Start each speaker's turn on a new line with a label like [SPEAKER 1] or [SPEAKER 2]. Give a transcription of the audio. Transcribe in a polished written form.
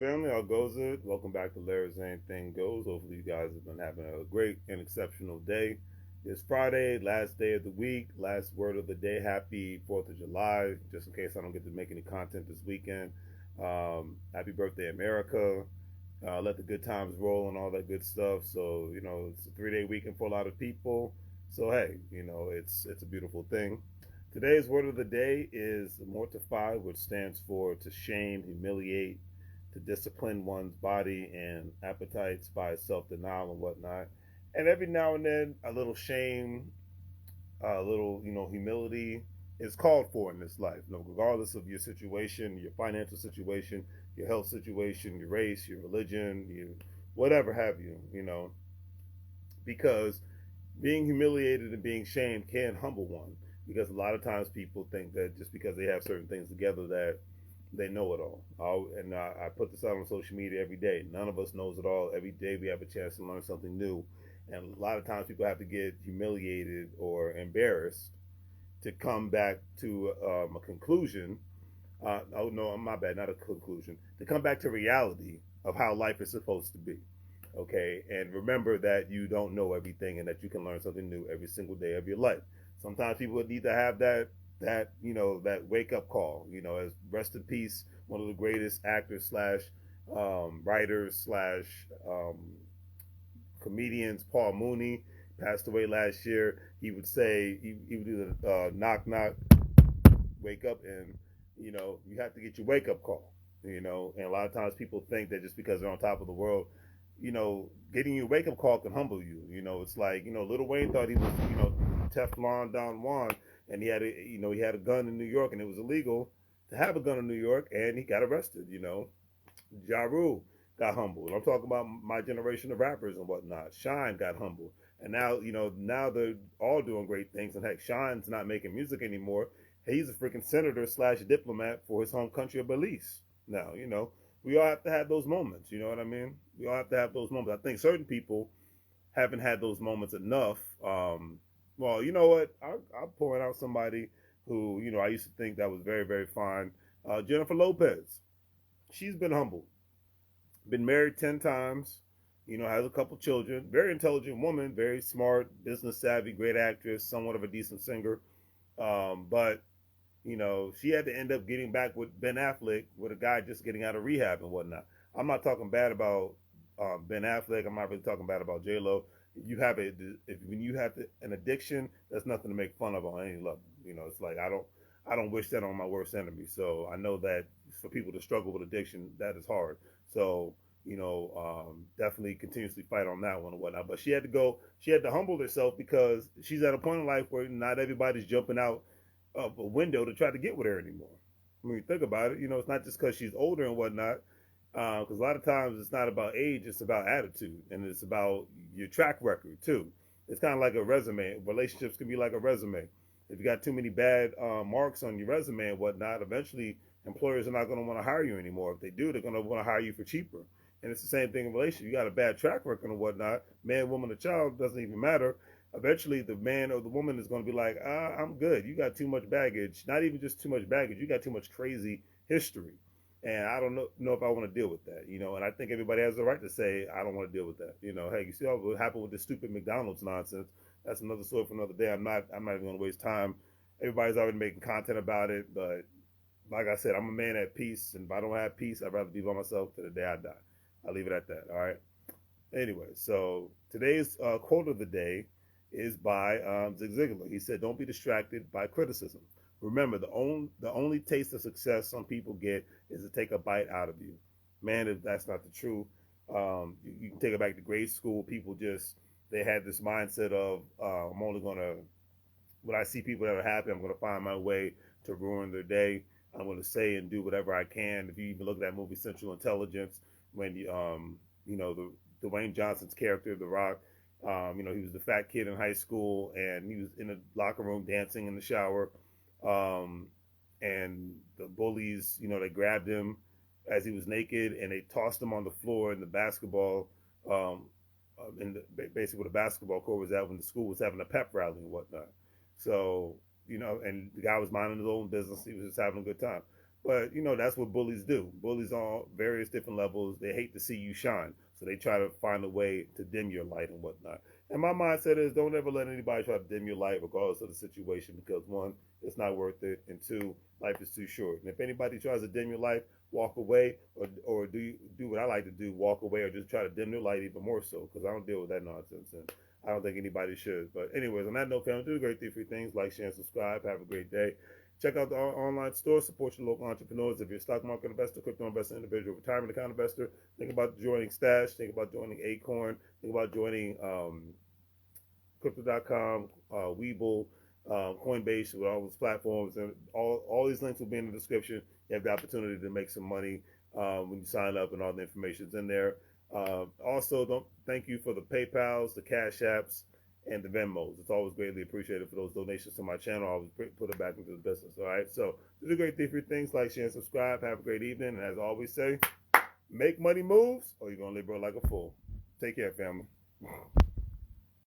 [SPEAKER 1] Family, how goes it? Welcome back to Larry's Anything Goes. Hopefully, you guys have been having a great and exceptional day. It's Friday, last day of the week, last word of the day. Happy 4th of July, just in case I don't get to make any content this weekend. Happy birthday, America. Let the good times roll and all that good stuff. So, it's a 3 day weekend for a lot of people. So, hey, it's a beautiful thing. Today's word of the day is mortify, which stands for to shame, humiliate, to discipline one's body and appetites by self denial and whatnot. And every now and then, a little shame, a little, humility is called for in this life. Regardless of your situation, your financial situation, your health situation, your race, your religion, whatever have you, because being humiliated and being shamed can humble one. Because a lot of times people think that just because they have certain things together that they know it all. I put this out on social media every day. None of us knows it all. Every day we have a chance to learn something new. And a lot of times people have to get humiliated or embarrassed to come back to a conclusion. Oh, no, my bad, not a conclusion. To come back to reality of how life is supposed to be. Okay. And remember that you don't know everything and that you can learn something new every single day of your life. Sometimes people need to have that wake up call. As rest in peace, one of the greatest actors slash writers slash comedians, Paul Mooney, passed away last year. He would say he would do the knock knock, wake up, and you have to get your wake up call. And a lot of times people think that just because they're on top of the world, getting your wake up call can humble you. It's like Lil Wayne thought he was Teflon Don Juan, and he had a gun in New York, and it was illegal to have a gun in New York, and he got arrested. Ja Rule got humbled. I'm talking about my generation of rappers and whatnot. Shine got humbled, and now they're all doing great things. And heck, Shine's not making music anymore. He's a freaking senator slash diplomat for his home country of Belize. Now, we all have to have those moments. You know what I mean? We all have to have those moments. I think certain people haven't had those moments enough. Well, you know what? I'll point out somebody who I used to think that was very very fine. Jennifer Lopez. She's been humbled. Been married 10 times. Has a couple children. Very intelligent woman. Very smart, business savvy, great actress. Somewhat of a decent singer. But she had to end up getting back with Ben Affleck, with a guy just getting out of rehab and whatnot. I'm not talking bad about Ben Affleck. I'm not really talking bad about J Lo. When you have an addiction, that's nothing to make fun of on any level. It's like I don't wish that on my worst enemy. So I know that for people to struggle with addiction, that is hard. So definitely continuously fight on that one and whatnot. But she had to go. She had to humble herself because she's at a point in life where not everybody's jumping out of a window to try to get with her anymore. When you think about it, it's not just because she's older and whatnot. Because a lot of times it's not about age, it's about attitude, and it's about your track record too. It's kind of like a resume. Relationships can be like a resume. If you got too many bad marks on your resume and whatnot, eventually employers are not going to want to hire you anymore. If they do, they're going to want to hire you for cheaper. And it's the same thing in relationships. You got a bad track record and whatnot, man, woman, or child, doesn't even matter. Eventually, the man or the woman is going to be like, I'm good. You got too much baggage. Not even just too much baggage. You got too much crazy history. And I don't know if I want to deal with that, And I think everybody has the right to say I don't want to deal with that, Hey, you see what happened with this stupid McDonald's nonsense? That's another story for another day. I'm not even going to waste time. Everybody's already making content about it, but like I said, I'm a man at peace, and if I don't have peace, I'd rather be by myself to the day I die. I'll leave it at that. All right. Anyway, so today's quote of the day is by Zig Ziglar. He said, "Don't be distracted by criticism. Remember, the only taste of success some people get is to take a bite out of you." Man, if that's not the truth, you can take it back to grade school. People they had this mindset of I'm only gonna when I see people that are happy, I'm gonna find my way to ruin their day. I'm gonna say and do whatever I can. If you even look at that movie Central Intelligence, when the Dwayne Johnson's character, The Rock, he was the fat kid in high school, and he was in the locker room dancing in the shower, and the bullies, they grabbed him as he was naked, and they tossed him on the floor in the basketball, basically where the basketball court was at when the school was having a pep rally and whatnot. So, and the guy was minding his own business. He was just having a good time. But that's what bullies do. Bullies on various different levels. They hate to see you shine, so they try to find a way to dim your light and whatnot. And my mindset is, don't ever let anybody try to dim your light, regardless of the situation, because one, it's not worth it, and two, life is too short. And if anybody tries to dim your life, walk away, or do what I like to do, walk away, or just try to dim their light even more so, because I don't deal with that nonsense, and I don't think anybody should. But anyways, on that note, family, do the great 3 things: like, share, and subscribe. Have a great day. Check out the online store. Support your local entrepreneurs. If you're a stock market investor, crypto investor, individual retirement account investor, think about joining Stash. Think about joining Acorn. Think about joining Crypto.com, WEBULL, Coinbase, with all those platforms. And all these links will be in the description. You have the opportunity to make some money when you sign up, and all the information's in there. Also, thank you for the PayPals, the Cash Apps, and the Venmos. It's always greatly appreciated for those donations to my channel. I always put it back into the business. All right. So do the great 3 things: like, share, and subscribe. Have a great evening. And as I always say, make money moves, or you're gonna live broke like a fool. Take care, family.